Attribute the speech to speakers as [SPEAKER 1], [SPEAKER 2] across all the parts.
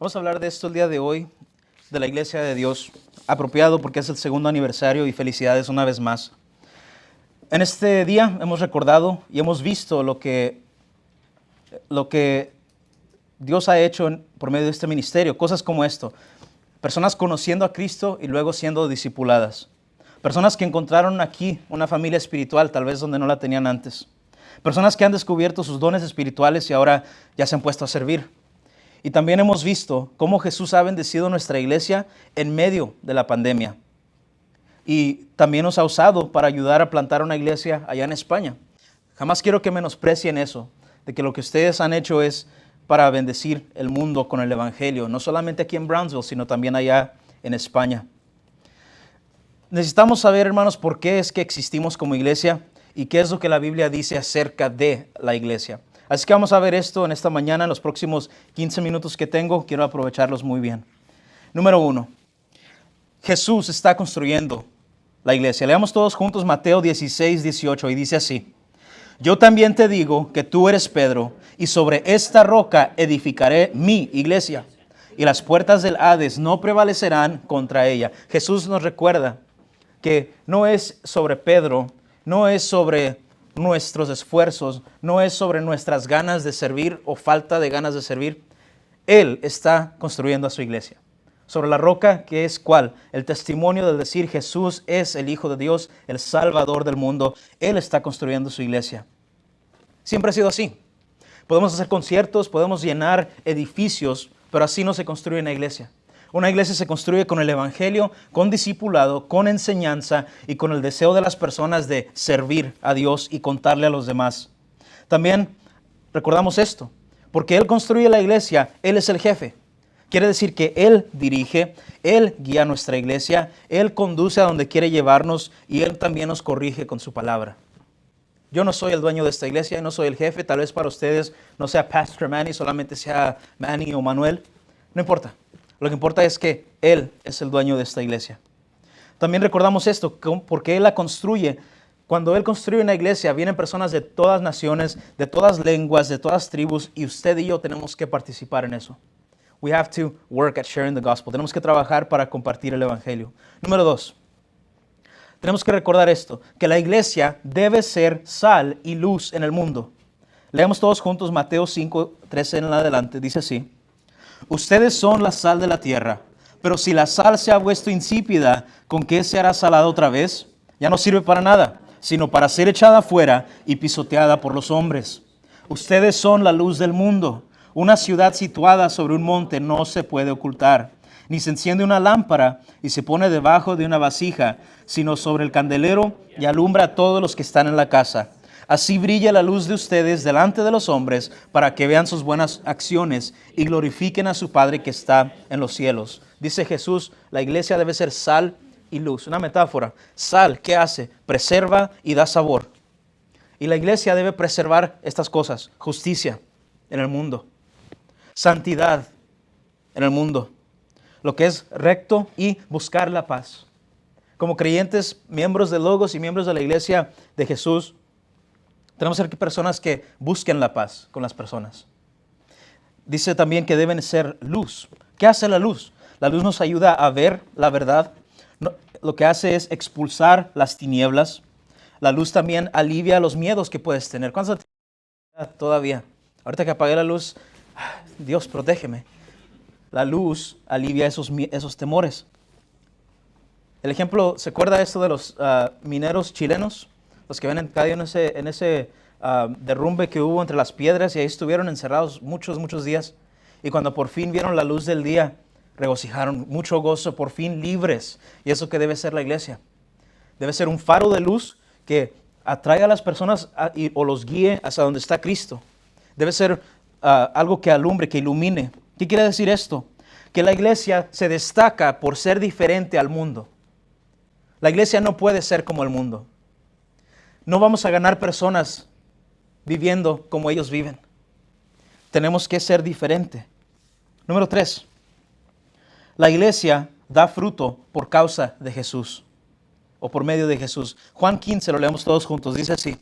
[SPEAKER 1] Vamos a hablar de esto el día de hoy, de la Iglesia de Dios, apropiado porque es el segundo aniversario y felicidades una vez más. En este día hemos recordado y hemos visto lo que Dios ha hecho por medio de este ministerio, cosas como esto. Personas conociendo a Cristo y luego siendo discipuladas. Personas que encontraron aquí una familia espiritual, tal vez donde no la tenían antes. Personas que han descubierto sus dones espirituales y ahora ya se han puesto a servir. Y también hemos visto cómo Jesús ha bendecido nuestra iglesia en medio de la pandemia. Y también nos ha usado para ayudar a plantar una iglesia allá en España. Jamás quiero que menosprecien eso, de que lo que ustedes han hecho es para bendecir el mundo con el Evangelio, no solamente aquí en Brownsville, sino también allá en España. Necesitamos saber, hermanos, por qué es que existimos como iglesia y qué es lo que la Biblia dice acerca de la iglesia. Así que vamos a ver esto en esta mañana, en los próximos 15 minutos que tengo. Quiero aprovecharlos muy bien. Número 1. Jesús está construyendo la iglesia. Leamos todos juntos Mateo 16, 18 y dice así. Yo también te digo que tú eres Pedro y sobre esta roca edificaré mi iglesia y las puertas del Hades no prevalecerán contra ella. Jesús nos recuerda que no es sobre Pedro, no es sobre nuestros esfuerzos, no es sobre nuestras ganas de servir o falta de ganas de servir. Él está construyendo a su iglesia. Sobre la roca que es ¿cuál? El testimonio de decir Jesús es el Hijo de Dios, el Salvador del mundo. Él está construyendo su iglesia. Siempre ha sido así. Podemos hacer conciertos, podemos llenar edificios, pero así no se construye una iglesia. Una iglesia se construye con el Evangelio, con discipulado, con enseñanza y con el deseo de las personas de servir a Dios y contarle a los demás. También recordamos esto, porque Él construye la iglesia, Él es el jefe. Quiere decir que Él dirige, Él guía nuestra iglesia, Él conduce a donde quiere llevarnos y Él también nos corrige con su palabra. Yo no soy el dueño de esta iglesia, no soy el jefe, tal vez para ustedes no sea Pastor Manny, solamente sea Manny o Manuel, no importa. Lo que importa es que Él es el dueño de esta iglesia. También recordamos esto, porque Él la construye. Cuando Él construye una iglesia, vienen personas de todas naciones, de todas lenguas, de todas tribus, y usted y yo tenemos que participar en eso. We have to work at sharing the gospel. Tenemos que trabajar para compartir el evangelio. Número 2. Tenemos que recordar esto, que la iglesia debe ser sal y luz en el mundo. Leamos todos juntos Mateo 5, 13 en adelante. Dice así. Ustedes son la sal de la tierra, pero si la sal se ha vuelto insípida, ¿con qué se hará salada otra vez? Ya no sirve para nada, sino para ser echada afuera y pisoteada por los hombres. Ustedes son la luz del mundo. Una ciudad situada sobre un monte no se puede ocultar, ni se enciende una lámpara y se pone debajo de una vasija, sino sobre el candelero y alumbra a todos los que están en la casa. Así brilla la luz de ustedes delante de los hombres para que vean sus buenas acciones y glorifiquen a su Padre que está en los cielos. Dice Jesús, la iglesia debe ser sal y luz. Una metáfora. Sal, ¿qué hace? Preserva y da sabor. Y la iglesia debe preservar estas cosas. Justicia en el mundo. Santidad en el mundo. Lo que es recto y buscar la paz. Como creyentes, miembros de Logos y miembros de la iglesia de Jesús, tenemos que ser personas que busquen la paz con las personas. Dice también que deben ser luz. ¿Qué hace la luz? La luz nos ayuda a ver la verdad. Lo que hace es expulsar las tinieblas. La luz también alivia los miedos que puedes tener. ¿Cuántos todavía? Ahorita que apagué la luz, Dios, protégeme. La luz alivia esos temores. El ejemplo, ¿se acuerda esto de los mineros chilenos? Los que ven caído en ese derrumbe que hubo entre las piedras y ahí estuvieron encerrados muchos días. Y cuando por fin vieron la luz del día, regocijaron, mucho gozo, por fin libres. Y eso que debe ser la iglesia. Debe ser un faro de luz que atraiga a las personas o los guíe hacia donde está Cristo. Debe ser algo que alumbre, que ilumine. ¿Qué quiere decir esto? Que la iglesia se destaca por ser diferente al mundo. La iglesia no puede ser como el mundo. No vamos a ganar personas viviendo como ellos viven. Tenemos que ser diferente. Número 3. La iglesia da fruto por causa de Jesús o por medio de Jesús. Juan 15, lo leemos todos juntos. Dice así.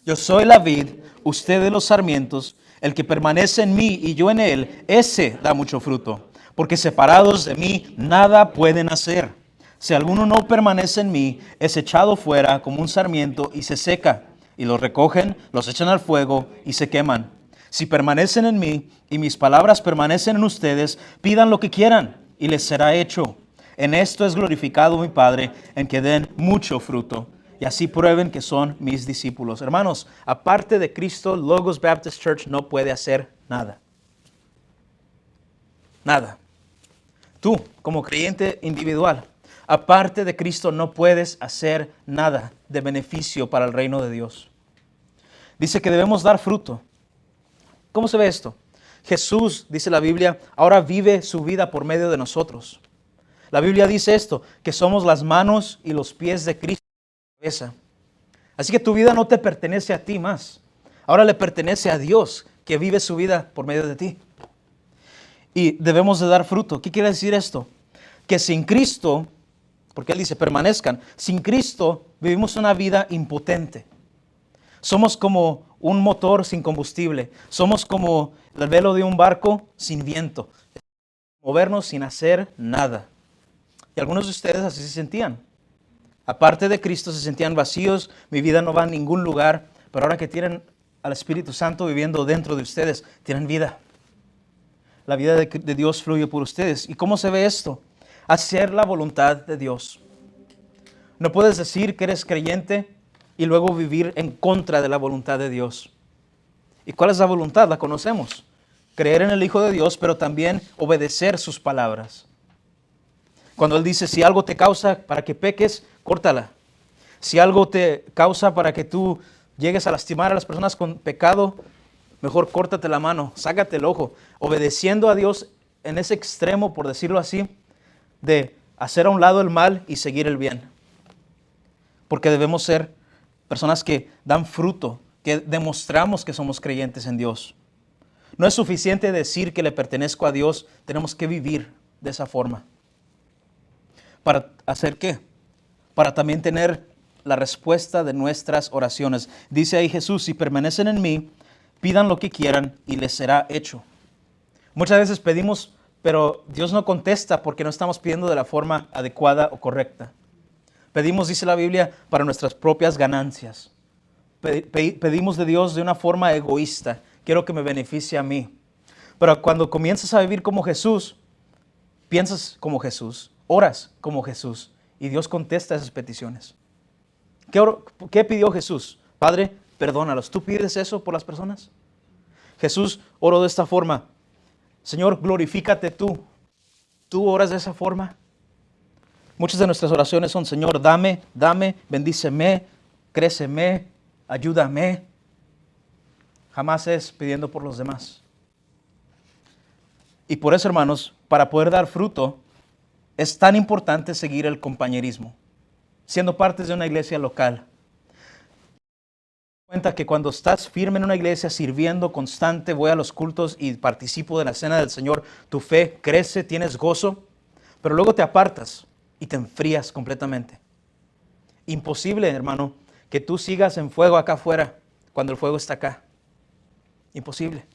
[SPEAKER 1] Yo soy la vid, ustedes los sarmientos. El que permanece en mí y yo en él, ese da mucho fruto. porque separados de mí nada pueden hacer. Si alguno no permanece en mí, es echado fuera como un sarmiento y se seca, y los recogen, los echan al fuego y se queman. Si permanecen en mí y mis palabras permanecen en ustedes, pidan lo que quieran y les será hecho. En esto es glorificado mi Padre, en que den mucho fruto y así prueben que son mis discípulos. Hermanos, aparte de Cristo, Logos Baptist Church no puede hacer nada. Nada. Tú, como creyente individual, aparte de Cristo no puedes hacer nada de beneficio para el reino de Dios. Dice que debemos dar fruto. ¿Cómo se ve esto? Jesús, dice la Biblia, ahora vive su vida por medio de nosotros. La Biblia dice esto, que somos las manos y los pies de Cristo. Así que tu vida no te pertenece a ti más. Ahora le pertenece a Dios, que vive su vida por medio de ti. Y debemos de dar fruto. ¿Qué quiere decir esto? Que sin Cristo, porque Él dice permanezcan, sin Cristo vivimos una vida impotente. Somos como un motor sin combustible. Somos como el velo de un barco sin viento. Movernos sin hacer nada. Y algunos de ustedes así se sentían. Aparte de Cristo se sentían vacíos, mi vida no va a ningún lugar, pero ahora que tienen al Espíritu Santo viviendo dentro de ustedes, tienen vida. La vida de Dios fluye por ustedes. ¿Y cómo se ve esto? Hacer la voluntad de Dios. No puedes decir que eres creyente y luego vivir en contra de la voluntad de Dios. ¿Y cuál es la voluntad? La conocemos. Creer en el Hijo de Dios, pero también obedecer sus palabras. Cuando Él dice, si algo te causa para que peques, córtala. Si algo te causa para que tú llegues a lastimar a las personas con pecado, mejor córtate la mano, sácate el ojo. Obedeciendo a Dios en ese extremo, por decirlo así, de hacer a un lado el mal y seguir el bien. Porque debemos ser personas que dan fruto, que demostramos que somos creyentes en Dios. No es suficiente decir que le pertenezco a Dios, tenemos que vivir de esa forma. ¿Para hacer qué? Para también tener la respuesta de nuestras oraciones. Dice ahí Jesús, si permanecen en mí, pidan lo que quieran y les será hecho. Muchas veces pedimos, pero Dios no contesta porque no estamos pidiendo de la forma adecuada o correcta. Pedimos, dice la Biblia, para nuestras propias ganancias. Pedimos de Dios de una forma egoísta. Quiero que me beneficie a mí. Pero cuando comienzas a vivir como Jesús, piensas como Jesús, oras como Jesús y Dios contesta esas peticiones. ¿Qué pidió Jesús? Padre, perdónalos. ¿Tú pides eso por las personas? Jesús oró de esta forma. Señor, glorifícate tú. ¿Tú oras de esa forma? Muchas de nuestras oraciones son, Señor, dame, bendíceme, créceme, ayúdame. Jamás es pidiendo por los demás. Y por eso, hermanos, para poder dar fruto, es tan importante seguir el compañerismo, siendo parte de una iglesia local. Cuenta que cuando estás firme en una iglesia, sirviendo constante, voy a los cultos y participo de la cena del Señor, tu fe crece, tienes gozo, pero luego te apartas y te enfrías completamente. Imposible, hermano, que tú sigas en fuego acá afuera cuando el fuego está acá. Imposible.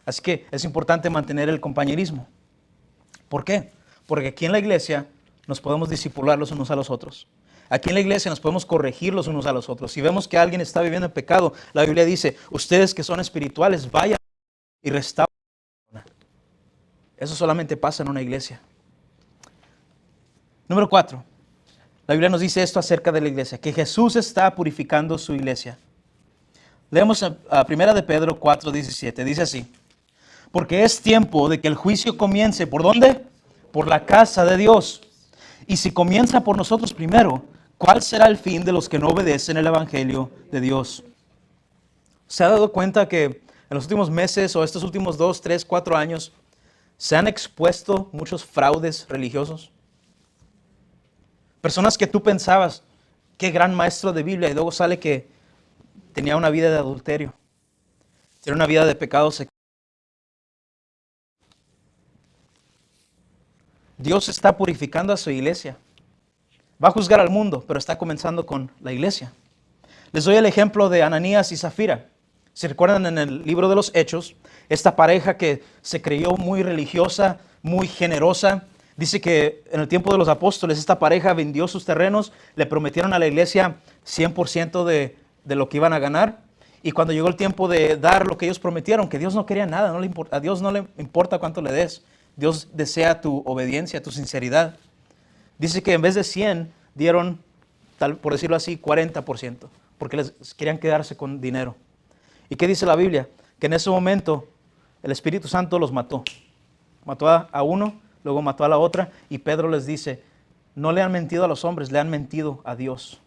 [SPEAKER 1] Así que es importante mantener el compañerismo. ¿Por qué? Porque aquí en la iglesia nos podemos discipular los unos a los otros. Aquí en la iglesia nos podemos corregir los unos a los otros. Si vemos que alguien está viviendo en pecado, la Biblia dice, ustedes que son espirituales, vayan y restauren. Eso solamente pasa en una iglesia. Número 4. La Biblia nos dice esto acerca de la iglesia, que Jesús está purificando su iglesia. Leemos a 1 de Pedro 4:17. Dice así, porque es tiempo de que el juicio comience. ¿Por dónde? Por la casa de Dios. Y si comienza por nosotros primero, ¿cuál será el fin de los que no obedecen el evangelio de Dios? ¿Se ha dado cuenta que en los últimos meses o estos últimos 2, 3, 4 años se han expuesto muchos fraudes religiosos? Personas que tú pensabas, qué gran maestro de Biblia, y luego sale que tenía una vida de adulterio, tenía una vida de pecado sexual. Dios está purificando a su iglesia. Va a juzgar al mundo, pero está comenzando con la iglesia. Les doy el ejemplo de Ananías y Zafira. Si recuerdan en el libro de los Hechos, esta pareja que se creyó muy religiosa, muy generosa. Dice que en el tiempo de los apóstoles esta pareja vendió sus terrenos, le prometieron a la iglesia 100% de lo que iban a ganar. Y cuando llegó el tiempo de dar lo que ellos prometieron, que Dios no quería nada, a Dios no le importa cuánto le des. Dios desea tu obediencia, tu sinceridad. Dice que en vez de 100 dieron, por decirlo así, 40%, porque les querían quedarse con dinero. ¿Y qué dice la Biblia? Que en ese momento el Espíritu Santo los mató. Mató a uno, luego mató a la otra, y Pedro les dice, no le han mentido a los hombres, le han mentido a Dios.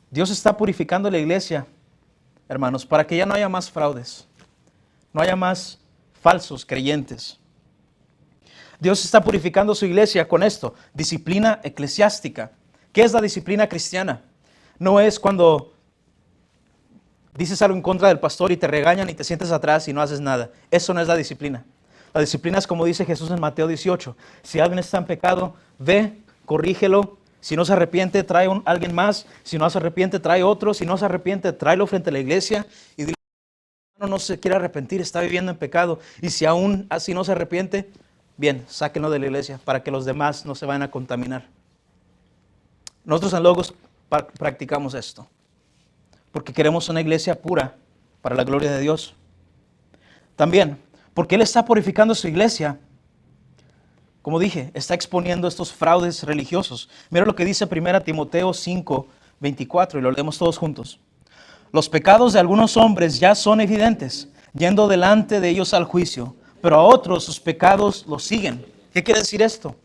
[SPEAKER 1] Dios está purificando la iglesia, hermanos, para que ya no haya más fraudes, no haya más falsos creyentes. Dios está purificando su iglesia con esto, disciplina eclesiástica. ¿Qué es la disciplina cristiana? No es cuando dices algo en contra del pastor y te regañan y te sientes atrás y no haces nada. Eso no es la disciplina. La disciplina es como dice Jesús en Mateo 18. Si alguien está en pecado, ve, corrígelo. Si no se arrepiente, trae a alguien más. Si no se arrepiente, trae otro. Si no se arrepiente, tráelo frente a la iglesia y dile, no se quiere arrepentir, está viviendo en pecado. Y si aún así no se arrepiente, bien, sáquenlo de la iglesia para que los demás no se vayan a contaminar. Nosotros en Logos practicamos esto, porque queremos una iglesia pura para la gloria de Dios. También, porque Él está purificando su iglesia, como dije, está exponiendo estos fraudes religiosos. Mira lo que dice 1 Timoteo 5:24, y lo leemos todos juntos. Los pecados de algunos hombres ya son evidentes, yendo delante de ellos al juicio, pero a otros sus pecados los siguen. ¿Qué quiere decir esto?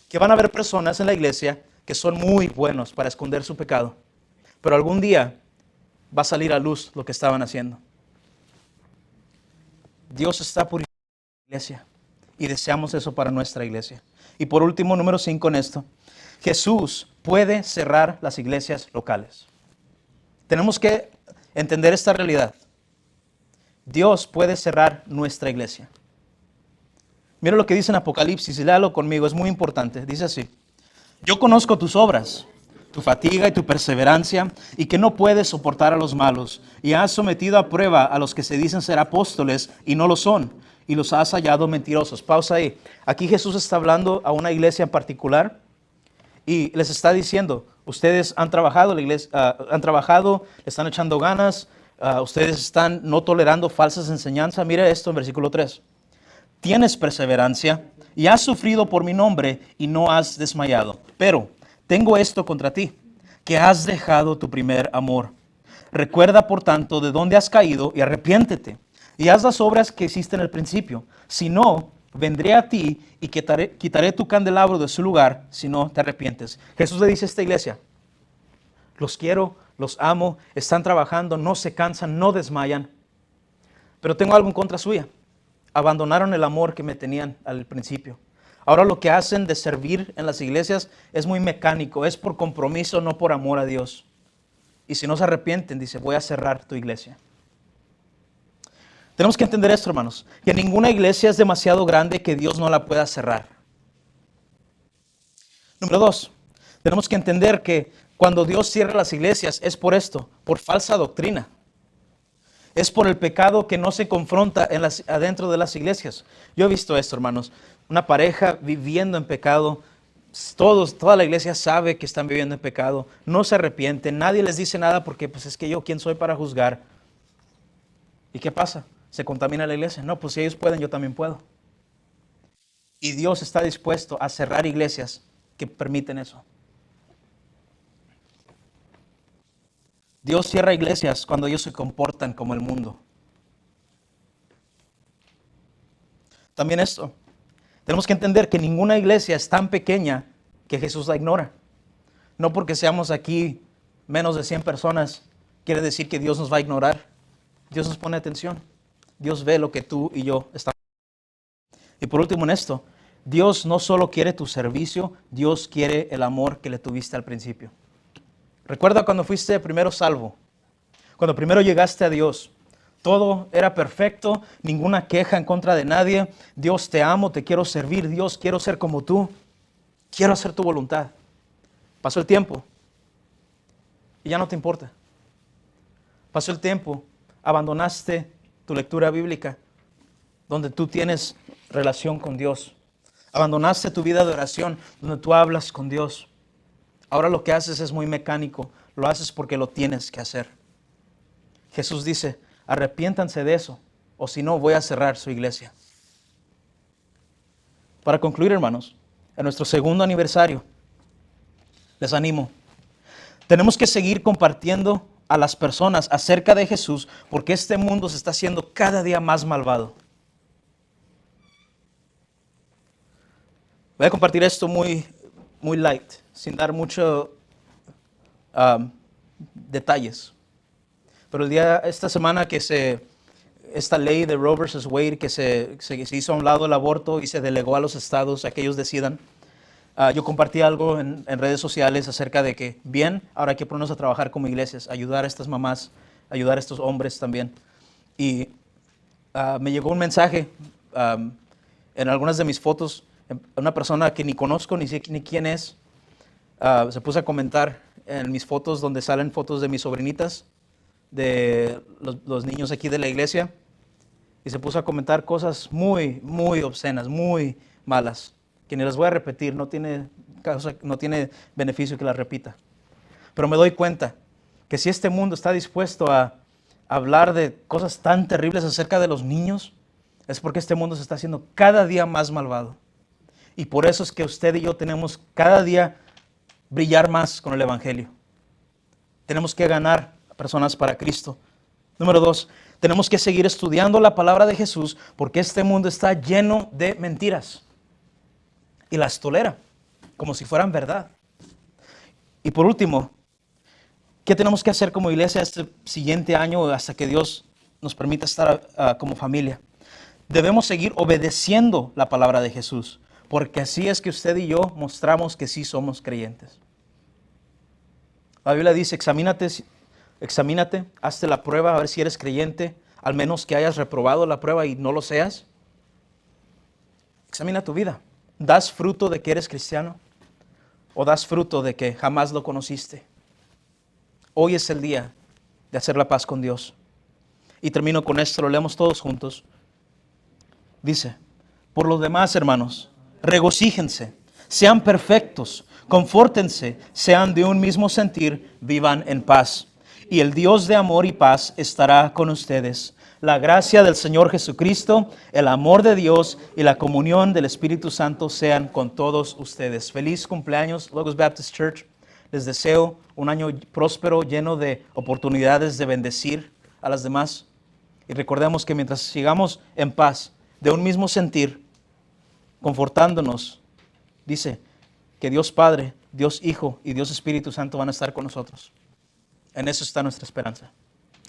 [SPEAKER 1] Que van a haber personas en la iglesia que son muy buenos para esconder su pecado, pero algún día va a salir a luz lo que estaban haciendo. Dios está purificando la iglesia y deseamos eso para nuestra iglesia. Y por último, número 5 en esto, Jesús puede cerrar las iglesias locales. Tenemos que entender esta realidad. Dios puede cerrar nuestra iglesia. Mira lo que dice en Apocalipsis, y léalo conmigo, es muy importante. Dice así: yo conozco tus obras, tu fatiga y tu perseverancia, y que no puedes soportar a los malos, y has sometido a prueba a los que se dicen ser apóstoles y no lo son, y los has hallado mentirosos. Pausa ahí. Aquí Jesús está hablando a una iglesia en particular y les está diciendo, ustedes han trabajado, la iglesia, le están echando ganas, ustedes están no tolerando falsas enseñanzas. Mira esto en versículo 3. Tienes perseverancia y has sufrido por mi nombre y no has desmayado. Pero tengo esto contra ti, que has dejado tu primer amor. Recuerda, por tanto, de dónde has caído y arrepiéntete. Y haz las obras que hiciste en el principio. Si no, vendré a ti y quitaré tu candelabro de su lugar si no te arrepientes. Jesús le dice a esta iglesia, los quiero, los amo, están trabajando, no se cansan, no desmayan. Pero tengo algo en contra suya. Abandonaron el amor que me tenían al principio. Ahora lo que hacen de servir en las iglesias es muy mecánico, es por compromiso, no por amor a Dios. Y si no se arrepienten, dice, voy a cerrar tu iglesia. Tenemos que entender esto, hermanos, que ninguna iglesia es demasiado grande que Dios no la pueda cerrar. Número 2, tenemos que entender que cuando Dios cierra las iglesias es por esto, por falsa doctrina. Es por el pecado que no se confronta adentro de las iglesias. Yo he visto esto, hermanos, una pareja viviendo en pecado, toda la iglesia sabe que están viviendo en pecado, no se arrepienten, nadie les dice nada porque pues es que yo, ¿quién soy para juzgar? ¿Y qué pasa? ¿Se contamina la iglesia? No, pues si ellos pueden, yo también puedo. Y Dios está dispuesto a cerrar iglesias que permiten eso. Dios cierra iglesias cuando ellos se comportan como el mundo. También esto, tenemos que entender que ninguna iglesia es tan pequeña que Jesús la ignora. No porque seamos aquí menos de 100 personas, quiere decir que Dios nos va a ignorar. Dios nos pone atención. Dios ve lo que tú y yo estamos. Y por último en esto, Dios no solo quiere tu servicio, Dios quiere el amor que le tuviste al principio. Recuerda cuando fuiste primero salvo, cuando primero llegaste a Dios, todo era perfecto, ninguna queja en contra de nadie. Dios, te amo, te quiero servir. Dios, quiero ser como tú, quiero hacer tu voluntad. Pasó el tiempo y ya no te importa. Pasó el tiempo, abandonaste tu lectura bíblica, donde tú tienes relación con Dios. Abandonaste tu vida de oración donde tú hablas con Dios. Ahora lo que haces es muy mecánico. Lo haces porque lo tienes que hacer. Jesús dice, arrepiéntanse de eso, o si no, voy a cerrar su iglesia. Para concluir, hermanos, en nuestro segundo aniversario, les animo. Tenemos que seguir compartiendo a las personas acerca de Jesús porque este mundo se está haciendo cada día más malvado. Voy a compartir esto muy light, sin dar muchos detalles. Pero esta semana esta ley de Roe vs. Wade que se hizo a un lado el aborto y se delegó a los estados a que ellos decidan, yo compartí algo en redes sociales acerca de que, bien, ahora hay que ponernos a trabajar como iglesias, ayudar a estas mamás, ayudar a estos hombres también. Y me llegó un mensaje en algunas de mis fotos, una persona que ni conozco, ni sé ni quién es, se puso a comentar en mis fotos donde salen fotos de mis sobrinitas, de los niños aquí de la iglesia, y se puso a comentar cosas muy obscenas, muy malas, que ni las voy a repetir, no tiene beneficio que las repita. Pero me doy cuenta que si este mundo está dispuesto a hablar de cosas tan terribles acerca de los niños, es porque este mundo se está haciendo cada día más malvado. Y por eso es que usted y yo tenemos cada día brillar más con el Evangelio. Tenemos que ganar a personas para Cristo. Número 2, tenemos que seguir estudiando la palabra de Jesús porque este mundo está lleno de mentiras y las tolera como si fueran verdad. Y por último, ¿qué tenemos que hacer como iglesia este siguiente año hasta que Dios nos permita estar como familia? Debemos seguir obedeciendo la palabra de Jesús, porque así es que usted y yo mostramos que sí somos creyentes. La Biblia dice, examínate, hazte la prueba a ver si eres creyente, al menos que hayas reprobado la prueba y no lo seas. Examina tu vida. ¿Das fruto de que eres cristiano? ¿O das fruto de que jamás lo conociste? Hoy es el día de hacer la paz con Dios. Y termino con esto, lo leemos todos juntos. Dice, por lo demás, hermanos, regocíjense, sean perfectos, confórtense, sean de un mismo sentir, vivan en paz. Y el Dios de amor y paz estará con ustedes. La gracia del Señor Jesucristo, el amor de Dios y la comunión del Espíritu Santo sean con todos ustedes. Feliz cumpleaños, Logos Baptist Church. Les deseo un año próspero, lleno de oportunidades de bendecir a las demás. Y recordemos que mientras sigamos en paz, de un mismo sentir, confortándonos, dice que Dios Padre, Dios Hijo y Dios Espíritu Santo van a estar con nosotros. En eso está nuestra esperanza.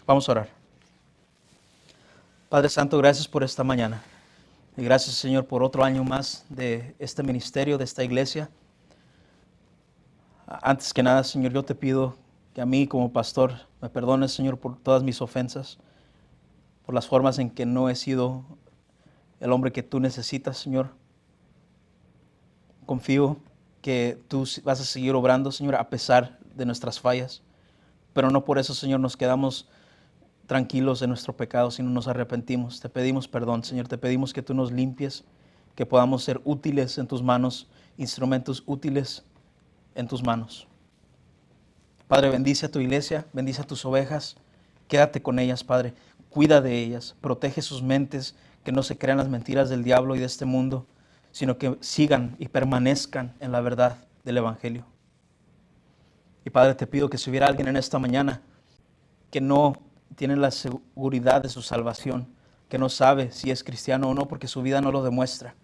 [SPEAKER 1] Vamos a orar. Padre Santo, gracias por esta mañana. Y gracias, Señor, por otro año más de este ministerio, de esta iglesia. Antes que nada, Señor, yo te pido que a mí como pastor me perdones, Señor, por todas mis ofensas, por las formas en que no he sido el hombre que tú necesitas, Señor. Confío que tú vas a seguir obrando, Señor, a pesar de nuestras fallas. Pero no por eso, Señor, nos quedamos tranquilos de nuestro pecado, sino nos arrepentimos. Te pedimos perdón, Señor. Te pedimos que tú nos limpies, que podamos ser útiles en tus manos, instrumentos útiles en tus manos. Padre, bendice a tu iglesia, bendice a tus ovejas. Quédate con ellas, Padre. Cuida de ellas, protege sus mentes, que no se crean las mentiras del diablo y de este mundo, sino que sigan y permanezcan en la verdad del Evangelio. Y Padre, te pido que si hubiera alguien en esta mañana que no tiene la seguridad de su salvación, que no sabe si es cristiano o no porque su vida no lo demuestra,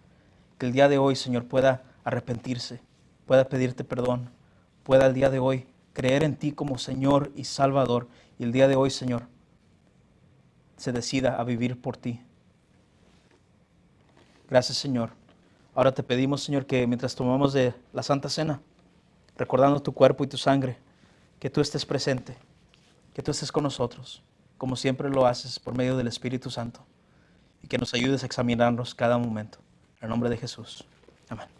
[SPEAKER 1] que el día de hoy, Señor, pueda arrepentirse, pueda pedirte perdón, pueda el día de hoy creer en ti como Señor y Salvador, y el día de hoy, Señor, se decida a vivir por ti. Gracias, Señor. Ahora te pedimos, Señor, que mientras tomamos de la Santa Cena, recordando tu cuerpo y tu sangre, que tú estés presente, que tú estés con nosotros, como siempre lo haces por medio del Espíritu Santo, y que nos ayudes a examinarnos cada momento. En el nombre de Jesús. Amén.